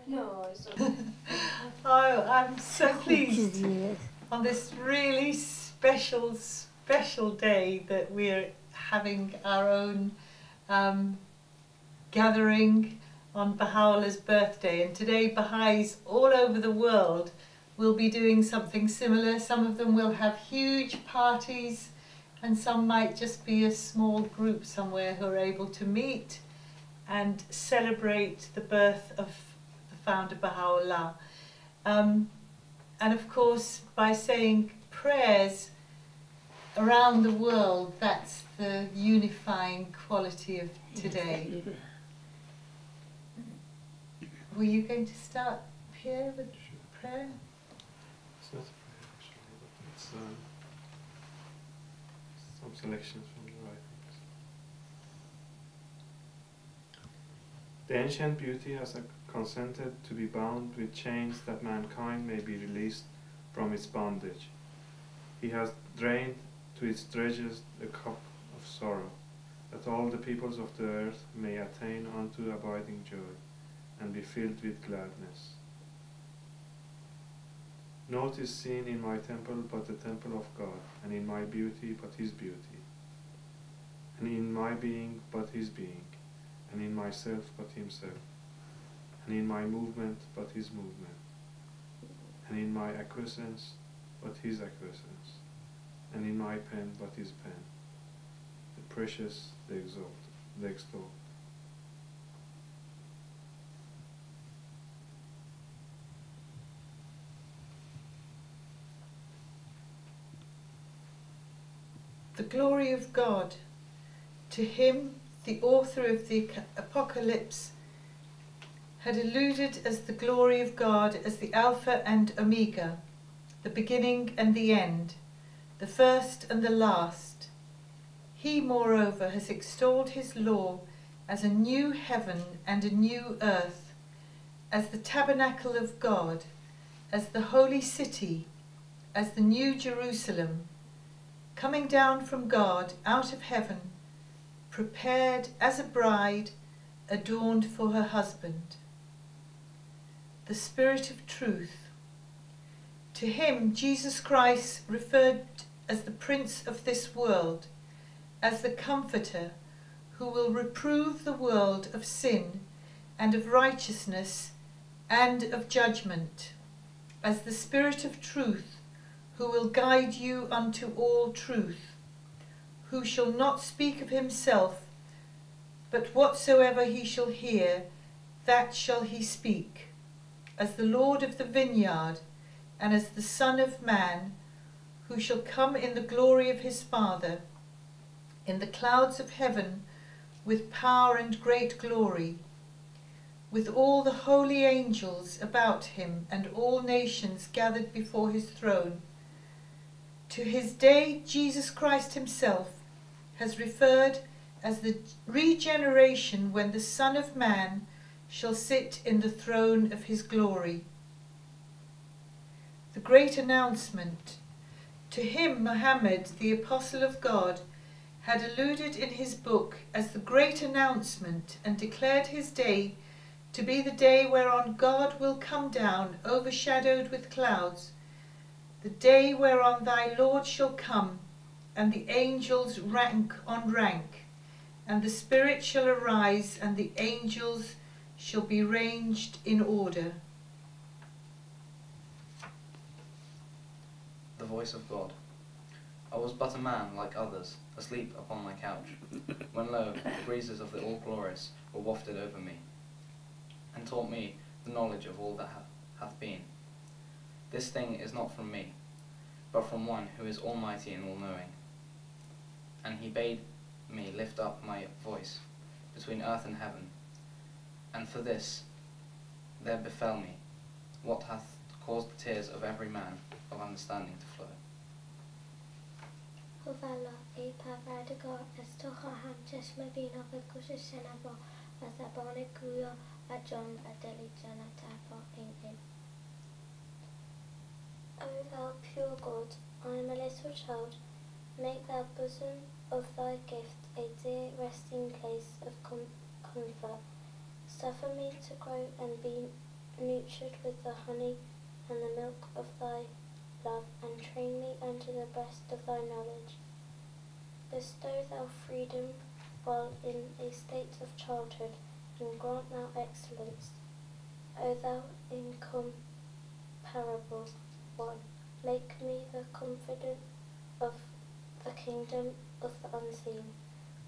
No, it's okay. Oh, I'm so pleased on this really special day that we're having our own gathering on Baha'u'llah's birthday. And today Baha'is all over the world will be doing something similar. Some of them will have huge parties, and some might just be a small group somewhere who are able to meet and celebrate the birth of the founder Baha'u'llah. And of course, by saying prayers around the world, that's the unifying quality of today. Were you going to start here with prayer? It's not a prayer actually, but it's some selections from the writings. The ancient beauty has consented to be bound with chains that mankind may be released from its bondage. He has drained to its dregs the cup of sorrow, that all the peoples of the earth may attain unto abiding joy, and be filled with gladness. Naught is seen in my temple but the temple of God, and in my beauty but his beauty, and in my being but his being, and in myself but himself, and in my movement but his movement, and in my acquiescence but his acquiescence, and in my pen but his pen, the precious, the extol. The glory of God. To him, the author of the Apocalypse had alluded as the glory of God as the Alpha and Omega, the beginning and the end, the first and the last. He, moreover, has extolled his law as a new heaven and a new earth, as the tabernacle of God, as the holy city, as the new Jerusalem, coming down from God out of heaven, prepared as a bride adorned for her husband. The Spirit of truth. To him Jesus Christ referred as the Prince of this world, as the Comforter, who will reprove the world of sin and of righteousness and of judgment, as the Spirit of truth, who will guide you unto all truth, who shall not speak of himself, but whatsoever he shall hear, that shall he speak, as the Lord of the vineyard, and as the Son of Man, who shall come in the glory of his Father, in the clouds of heaven, with power and great glory, with all the holy angels about him, and all nations gathered before his throne. To his day Jesus Christ himself has referred as the regeneration when the Son of Man shall sit in the throne of his glory. The great announcement. To him Muhammad, the Apostle of God, had alluded in his book as the great announcement, and declared his day to be the day whereon God will come down overshadowed with clouds, the day whereon thy Lord shall come, and the angels rank on rank, and the Spirit shall arise, and the angels shall be ranged in order. The voice of God. I was but a man like others, asleep upon my couch, when lo, the breezes of the All-Glorious were wafted over me, and taught me the knowledge of all that hath been. This thing is not from me, but from one who is almighty and all-knowing. And he bade me lift up my voice between earth and heaven, and for this there befell me what hath caused the tears of every man of understanding to flow. خداوند ای پروردگار از تو خواهم چشم بینا و گوش شنوا و زبان گویا و جان و دلی جانتر با این علم. O thou pure God, I am a little child. Make thou bosom of thy gift a dear resting place of comfort. Suffer me to grow and be nurtured with the honey and the milk of thy love, and train me unto the breast of thy knowledge. Bestow thou freedom while in a state of childhood, and grant thou excellence. O thou incomparable one, make me the confidant of the kingdom of the unseen.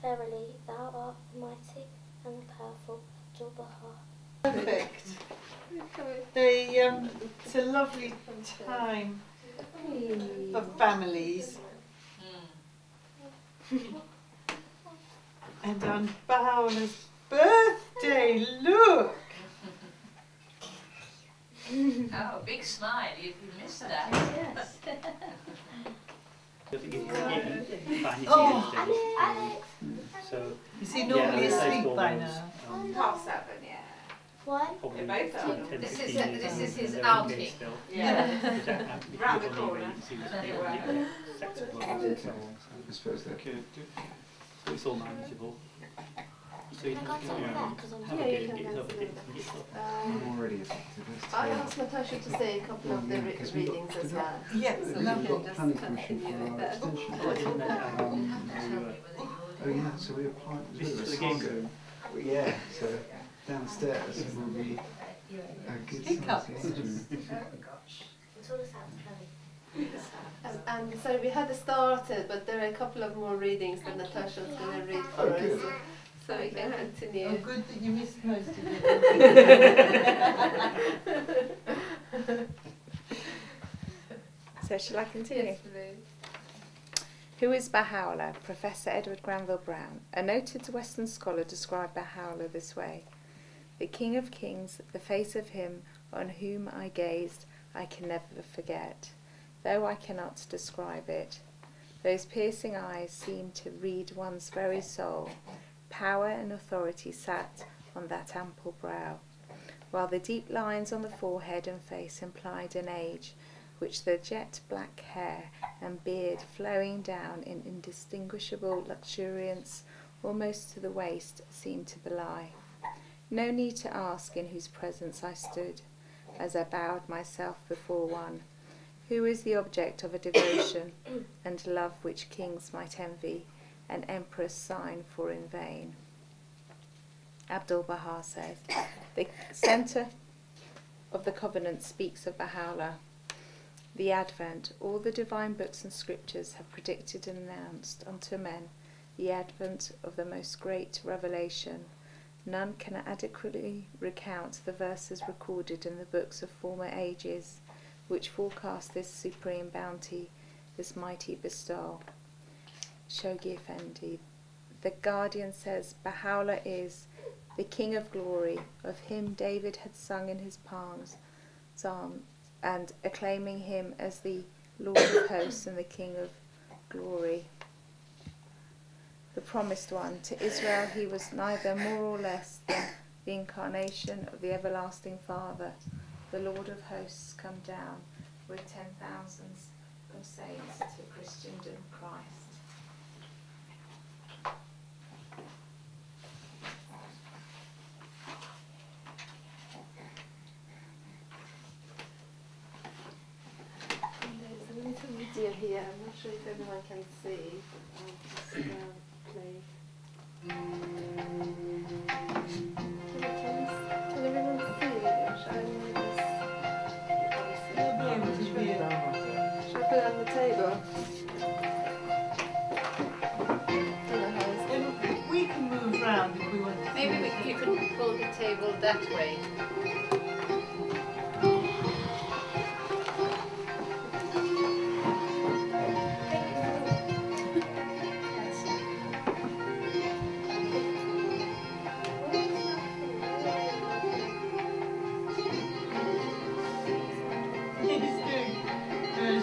Verily, thou art the mighty and the powerful Baha'u'lláh. Perfect. It's a lovely time for families. And on Baha'u'llah's birthday, look! Oh, big smile, you missed that. Yes. Oh. So, Is he normally yeah, asleep by now? 7:30, yeah. Why? probably They're both on. 10, This 15 is years his they're outing. engaged still. Yeah. Because that happened Round the on eBay, corner. you see this There you people, are. you get sex workers and so on. I suppose that. Okay, So it's all manageable. So you Can I can go to have that? 'Cause I'm a Yeah, go you and can get yourself a go dip to and get yourself I'm already affected. That's I terrible. asked Natasha to say a couple of the readings as well. Yes, We've lovely. got planning permission for our extension. Oh, I didn't know. Oh yeah, so we applied. This is for the game room. Yeah, so downstairs will be a good Hiccups. size engine. It's all this out And so we had started, but there are a couple of more readings that Natasha's going to read for Oh, good. us. So we can continue. Oh, good that you missed most of it. So shall I continue? Yes, please. Who is Baha'u'lláh? Professor Edward Granville Brown, a noted Western scholar, described Baha'u'lláh this way: the King of Kings, the face of him on whom I gazed, I can never forget, though I cannot describe it. Those piercing eyes seem to read one's very soul. Power and authority sat on that ample brow, while the deep lines on the forehead and face implied an age, which the jet black hair and beard flowing down in indistinguishable luxuriance almost to the waist seemed to belie. No need to ask in whose presence I stood, as I bowed myself before one, who is the object of a devotion and love which kings might envy, an empress sign for in vain. Abdul-Baha says, the centre of the covenant speaks of Baha'u'lláh. The Advent, all the divine books and scriptures have predicted and announced unto men the advent of the most great revelation. None can adequately recount the verses recorded in the books of former ages, which forecast this supreme bounty, this mighty bestowal. Shoghi Effendi, the Guardian, says, Baha'u'lláh is the King of glory. Of him David had sung in his psalm, and acclaiming him as the Lord of hosts and the King of glory. The promised one, to Israel he was neither more or less than the incarnation of the everlasting Father, the Lord of hosts come down with 10,000s of saints to Christendom Christ. And there's a little video here. I'm not sure if everyone can see. I'll just play. Can everyone see? Or shall I move this? They'll be able to hear. Shall I put it on the table? Don't know how it's Then we can move round if we want to. Maybe you can pull the table that way. He's doing good.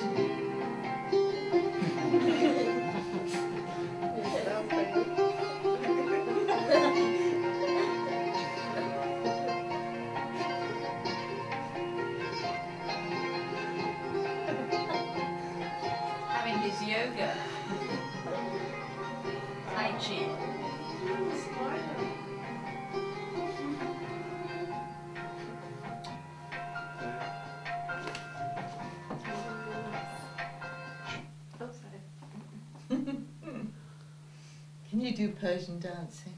Having his yoga. Tai Chi. you do Persian dancing.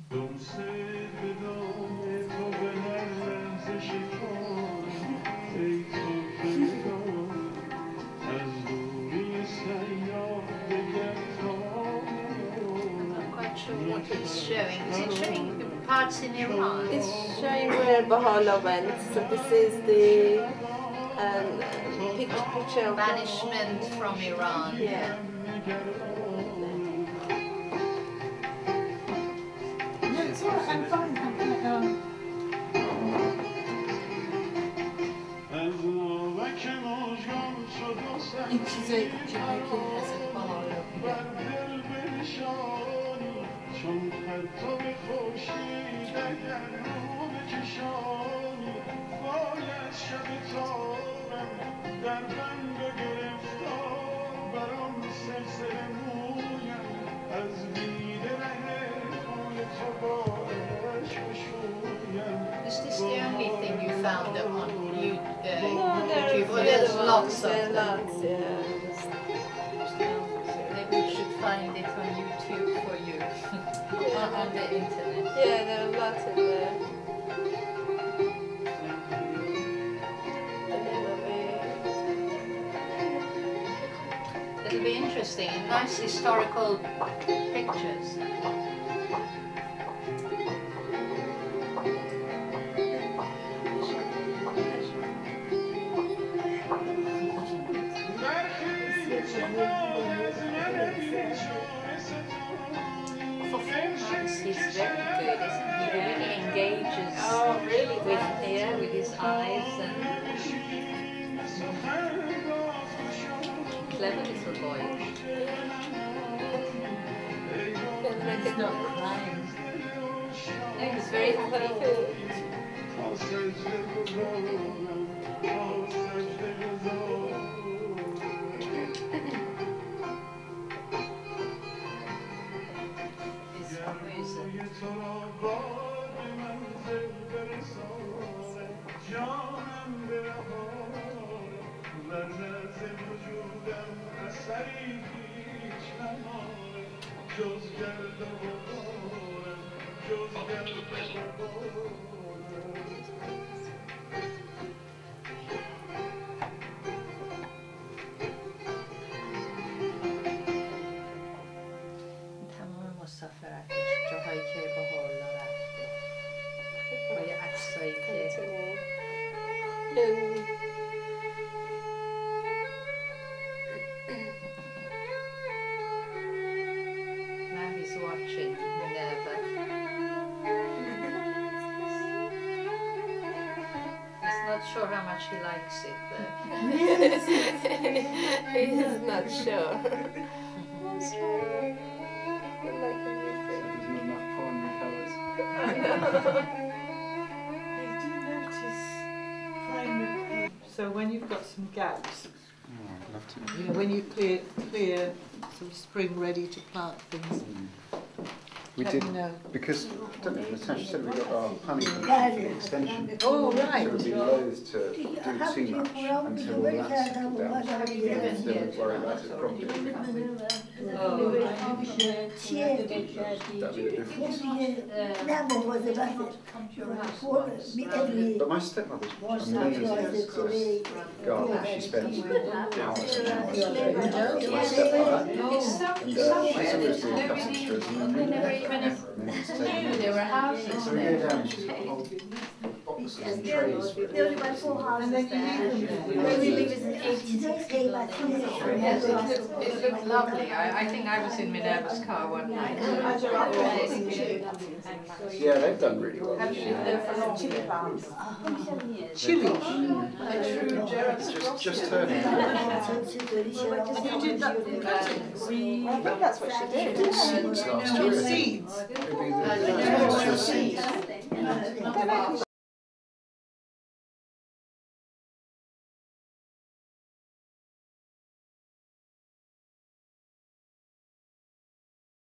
I'm not quite sure what it's showing. Is it showing parts in Iran? It's showing where Baha'u'llah went. So this is the picture of Banishment from Iran. Yeah. No, it's all right, I'm fine. این چیزایی که هست بالا چون پرتاب خورشید اگر رو بکشانی باید شب تابم در بند گرفتار برام سلسله مویم از بید ره پای تو باش بشویم. Is this the only thing you found on YouTube? No, YouTube? Or there's lots of them? lots, yeah. Maybe we should find it on YouTube for you. On the internet. Yeah, there are lots in there. It'll be interesting. Nice historical pictures. Performance is very good, isn't he? He really engages with his eyes and clever little boy. He's not crying. No, he's very happy. تمام مسافرتش جاهایی که بهاءالله رفته با یه عکسایی که now he's watching Minerva. He's not sure how much he likes it though. He's not sure. There's not enough primary colours. They do notice primary. So when you've got some gaps, I'd love to. you know, when you clear sort of spring ready to plant things, We let did, me know. because, I don't know, Natasha said we got our honey for the extension. Oh, So right. we'd be loath to do too much until all that's settled down. Then we'd worry about it properly. That'd be the difference. But my stepmother's amazing as a gardener. She spends hours and hours a day with my stepmother. And she's always doing cut extras and then There were houses so we go down and she's got whole boxes and trays with And then you leave them there. Yes, it looked lovely. I think I was in Minerva's car one night. Yeah, they've done really well. Have you lived there for long? Chili. Just turning. You did that from cuttings. I think that's what she did. Seeds last year. Seeds. It'd be the Seeds.